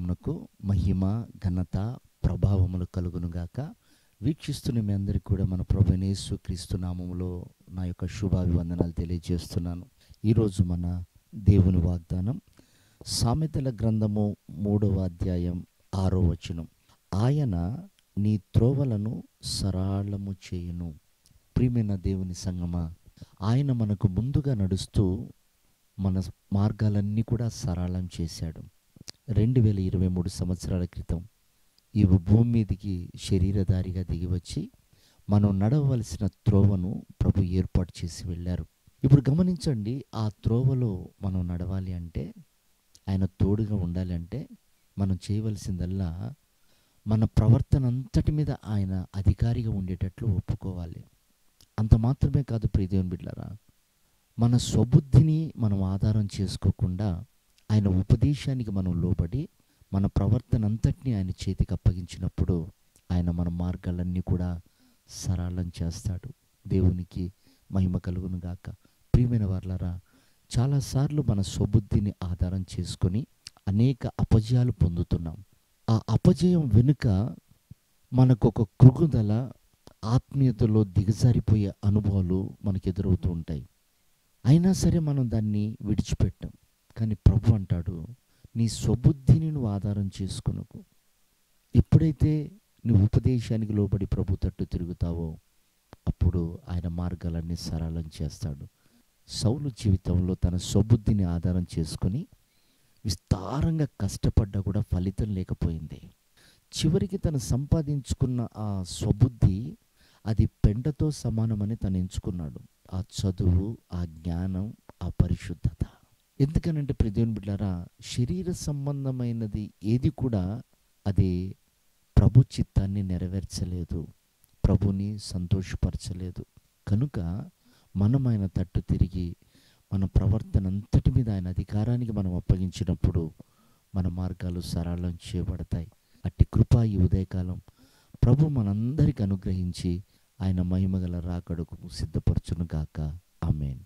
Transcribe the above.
నామమునకు మహిమ, ఘనత, ప్రభావములు కలుగునుగాక. వీక్షిస్తున్న మీ అందరికీ కూడా మన ప్రభువైన యేసుక్రీస్తు నామములో నా యొక్క శుభాభివందనాలు తెలియజేస్తున్నాను. ఈరోజు మన దేవుని వాగ్దానం సామెతల గ్రంథము 3వ అధ్యాయం 6వ వచనం. ఆయన నీ త్రోవలను సరళము చేయును. ప్రియమైన దేవుని సంగమా, ఆయన మనకు ముందుగా నడుస్తూ మన మార్గాలన్నీ కూడా సరళం చేశాడు. 2023 సంవత్సరాల క్రితం ఈ భూమి మీదికి శరీరధారిగా దిగివచ్చి మనం నడవలసిన త్రోవను ప్రభు ఏర్పాటు చేసి వెళ్ళారు. ఇప్పుడు గమనించండి, ఆ త్రోవలో మనం నడవాలి అంటే, ఆయన తోడుగా ఉండాలి అంటే, మనం చేయవలసిందల్లా మన ప్రవర్తన అంతటి మీద ఆయన అధికారిగా ఉండేటట్లు ఒప్పుకోవాలి. అంత మాత్రమే కాదు ప్రియ దేవుని బిడ్డలారా, మన స్వబుద్ధిని మనం ఆధారం చేసుకోకుండా ఆయన ఉపదేశానికి మనం లోబడి మన ప్రవర్తన అంతటినీ ఆయన చేతికి అప్పగించినప్పుడు ఆయన మన మార్గాలన్నీ కూడా సరళం చేస్తాడు. దేవునికి మహిమ కలుగును గాక. ప్రియమైన వారలారా, చాలాసార్లు మన స్వబుద్ధిని ఆధారం చేసుకొని అనేక అపజయాలు పొందుతున్నాం. ఆ అపజయం వెనుక మనకొక కృంగుదల, ఆత్మీయతలో దిగజారిపోయే అనుభవాలు మనకు ఎదురవుతూ ఉంటాయి. అయినా సరే మనం దాన్ని విడిచిపెట్టాం. కానీ ప్రభు అంటాడు, నీ స్వబుద్ధిని నువ్వు ఆధారం చేసుకొనకు. ఎప్పుడైతే నువ్వు ఉపదేశానికి లోబడి ప్రభు తట్టు తిరుగుతావో అప్పుడు ఆయన మార్గాలన్నీ సరళం చేస్తాడు. సౌలు జీవితంలో తన స్వబుద్ధిని ఆధారం చేసుకొని విస్తారంగా కష్టపడ్డా కూడా ఫలితం లేకపోయింది. చివరికి తను సంపాదించుకున్న ఆ స్వబుద్ధి అది పెంటతో సమానమని తను ఎంచుకున్నాడు. ఆ చదువు, ఆ జ్ఞానం, ఆ పరిశుద్ధత. ఎందుకనంటే ప్రియ దేవుని బిడ్డలారా, శరీర సంబంధమైనది ఏది కూడా అది ప్రభు చిత్తాన్ని నెరవేర్చలేదు, ప్రభుని సంతోషపరచలేదు. కనుక మనం ఆయన తట్టు తిరిగి మన ప్రవర్తన అంతటి మీద ఆయన అధికారానికి మనం అప్పగించినప్పుడు మన మార్గాలు సరళం చేయబడతాయి. అట్టి కృప ఈ ఉదయకాలం ప్రభు మనందరికి అనుగ్రహించి ఆయన మహిమగల రాకడకు సిద్ధపరచును గాక. ఆమేన్.